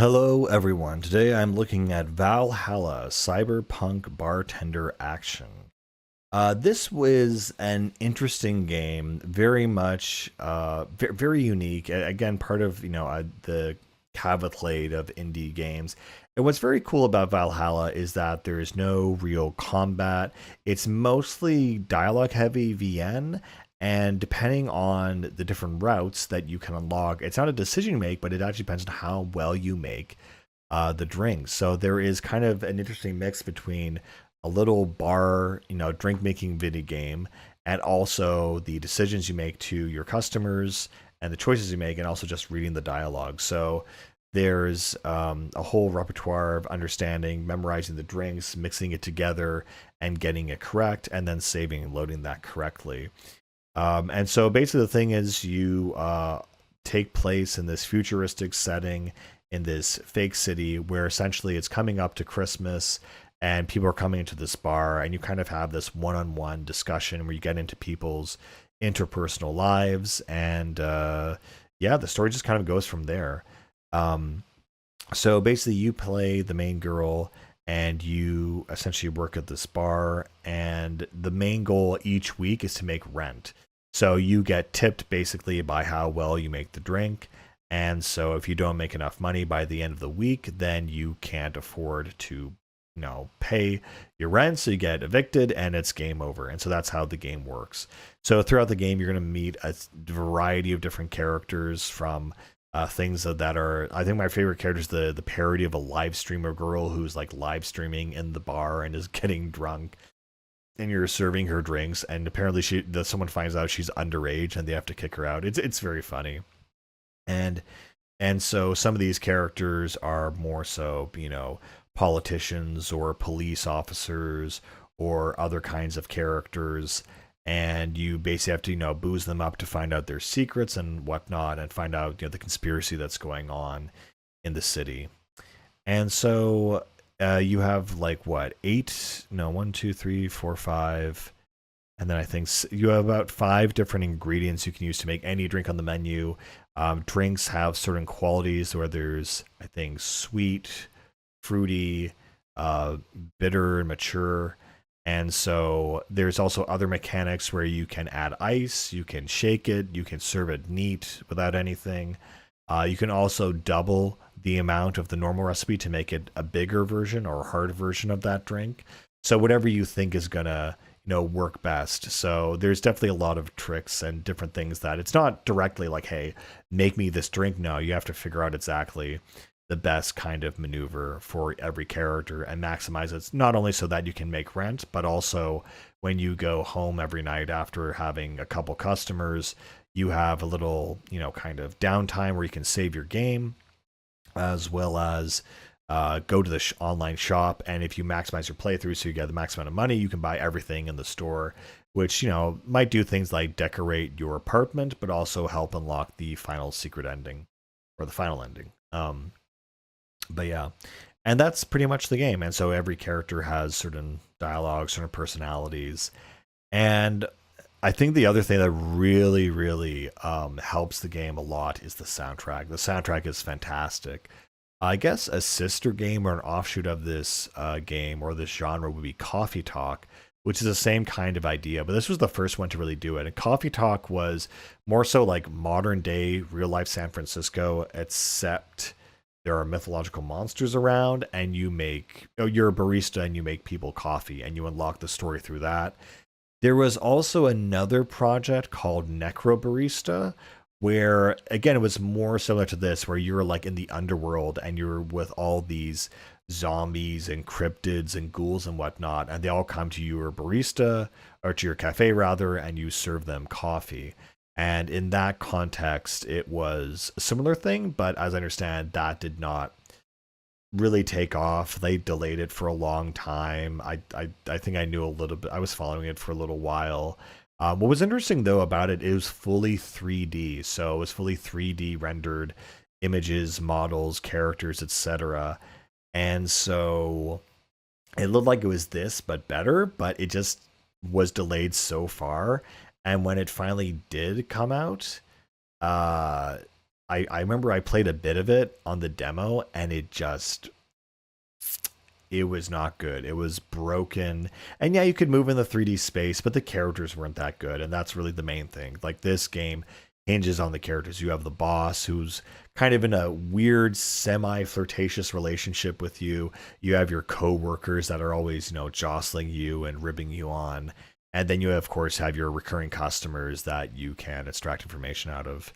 Hello everyone, today I'm looking at Valhalla Cyberpunk Bartender Action. This was an interesting game, very much, very unique. Again, part of the cavalcade of indie games. And what's very cool about Valhalla is that there is no real combat. It's mostly dialogue heavy VN, and depending on the different routes that you can unlock, it's not a decision you make, but it actually depends on how well you make the drinks. So there is kind of an interesting mix between a little bar, drink making video game, and also the decisions you make to your customers and the choices you make, and also just reading the dialogue. So there's a whole repertoire of understanding, memorizing the drinks, mixing it together, and getting it correct, and then saving and loading that correctly. And so basically, the thing is, you take place in this futuristic setting in this fake city where essentially it's coming up to Christmas and people are coming into this bar, and you kind of have this one-on-one discussion where you get into people's interpersonal lives, and yeah, the story just kind of goes from there. um, so basically you play the main girl, and you essentially work at this bar, and the main goal each week is to make rent. So you get tipped basically by how well you make the drink, and so if you don't make enough money by the end of the week, then you can't afford to pay your rent, so you get evicted and it's game over. And so that's how the game works. So throughout the game, you're going to meet a variety of different characters, from things that are, I think my favorite character is the parody of a live streamer girl who's like live streaming in the bar and is getting drunk, and you're serving her drinks, and apparently someone finds out she's underage and they have to kick her out. It's very funny. and and so some of these characters are more so, politicians or police officers or other kinds of characters. And you basically have to, booze them up to find out their secrets and whatnot, and find out, the conspiracy that's going on in the city. And so you have like what, eight? No, one, two, three, four, five. And then I think you have about five different ingredients you can use to make any drink on the menu. Drinks have certain qualities where there's, I think, sweet, fruity, uh, bitter, and mature. And so there's also other mechanics where you can add ice, you can shake it, you can serve it neat without anything. You can also double the amount of the normal recipe to make it a bigger version or a hard version of that drink. So whatever you think is gonna work best. So there's definitely a lot of tricks and different things that it's not directly like, hey, make me this drink. No, you have to figure out exactly the best kind of maneuver for every character and maximize it, not only so that you can make rent, but also when you go home every night after having a couple customers, you have a little, kind of downtime where you can save your game, as well as go to the online shop. And if you maximize your playthrough so you get the max amount of money, you can buy everything in the store, which, might do things like decorate your apartment, but also help unlock the final secret ending, or the final ending. But yeah, and that's pretty much the game. And so every character has certain dialogues, certain personalities. And I think the other thing that really, really helps the game a lot is the soundtrack. The soundtrack is fantastic. I guess a sister game or an offshoot of this game or this genre would be Coffee Talk, which is the same kind of idea, but this was the first one to really do it. And Coffee Talk was more so like modern day real life San Francisco, except there are mythological monsters around, and you're a barista and you make people coffee, and you unlock the story through that. There was also another project called Necrobarista, where again it was more similar to this, where you're like in the underworld and you're with all these zombies and cryptids and ghouls and whatnot, and they all come to your barista, or to your cafe rather, and you serve them coffee. And in that context, it was a similar thing, but as I understand, that did not really take off. They delayed it for a long time. I think I knew a little bit. I was following it for a little while. What was interesting though about it, it was fully 3D. So it was fully 3D rendered images, models, characters, etc. And so it looked like it was this, but better, but it just was delayed so far. And when it finally did come out, uh, I remember I played a bit of it on the demo, and it was not good. It was broken. And yeah, you could move in the 3D space, but the characters weren't that good. And that's really the main thing. Like, this game hinges on the characters. You have the boss who's kind of in a weird semi flirtatious relationship with you. You have your coworkers that are always, jostling you and ribbing you on. And then you, of course, have your recurring customers that you can extract information out of.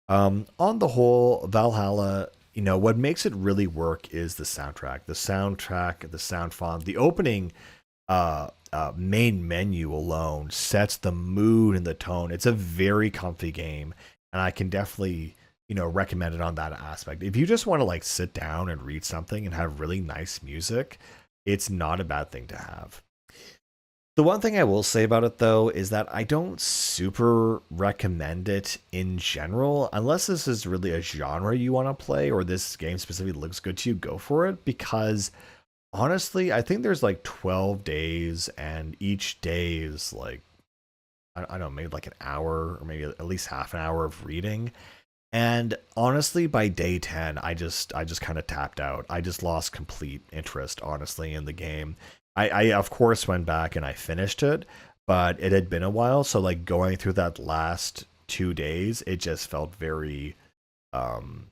On the whole, Valhalla, what makes it really work is the soundtrack. The soundtrack, the sound font, the opening main menu alone sets the mood and the tone. It's a very comfy game, and I can definitely, recommend it on that aspect. If you just want to like sit down and read something and have really nice music, it's not a bad thing to have. The one thing I will say about it, though, is that I don't super recommend it in general. Unless this is really a genre you want to play or this game specifically looks good to you, go for it. Because honestly, I think there's like 12 days, and each day is like, I don't know, maybe like an hour or maybe at least half an hour of reading. And honestly, by day 10, I just kind of tapped out. I just lost complete interest, honestly, in the game. I of course went back and I finished it, but it had been a while, so like going through that last 2 days, it just felt very um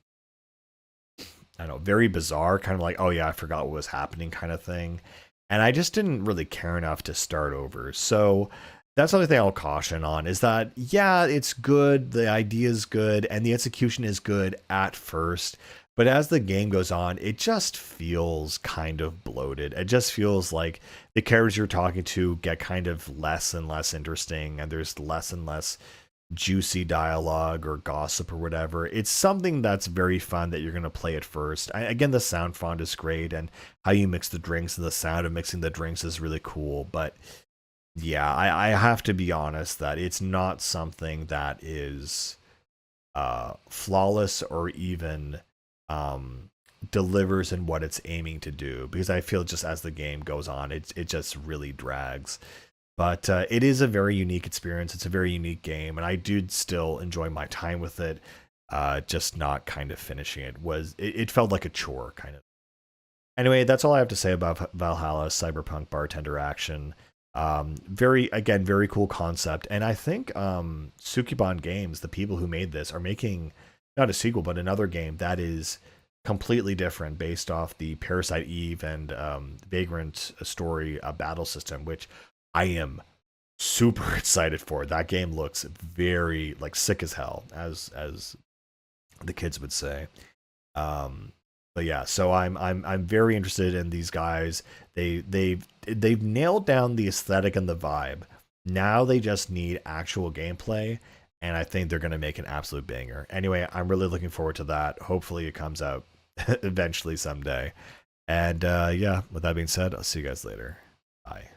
I don't know, very bizarre, kind of like, oh yeah, I forgot what was happening kind of thing. And I just didn't really care enough to start over. So that's the only thing I'll caution on, is that yeah, it's good, the idea is good, and the execution is good at first. But as the game goes on, it just feels kind of bloated. It just feels like the characters you're talking to get kind of less and less interesting, and there's less and less juicy dialogue or gossip or whatever. It's something that's very fun that you're going to play at first. Again, the sound font is great, and how you mix the drinks and the sound of mixing the drinks is really cool. But yeah, I have to be honest that it's not something that is flawless or even delivers in what it's aiming to do, because I feel just as the game goes on, it just really drags. But it is a very unique experience. It's a very unique game, and I did still enjoy my time with it. Just not kind of finishing it felt like a chore kind of. Anyway, that's all I have to say about Valhalla Cyberpunk Bartender Action. Very cool concept, and I think Sukiban Games, the people who made this, are making not a sequel but another game that is completely different, based off the Parasite Eve and Vagrant Story battle system, which I am super excited for. That game looks very like sick as hell, as the kids would say. But yeah, so I'm very interested in these guys. They've nailed down the aesthetic and the vibe. Now they just need actual gameplay, and I think they're going to make an absolute banger. Anyway, I'm really looking forward to that. Hopefully it comes out eventually someday. And yeah, with that being said, I'll see you guys later. Bye.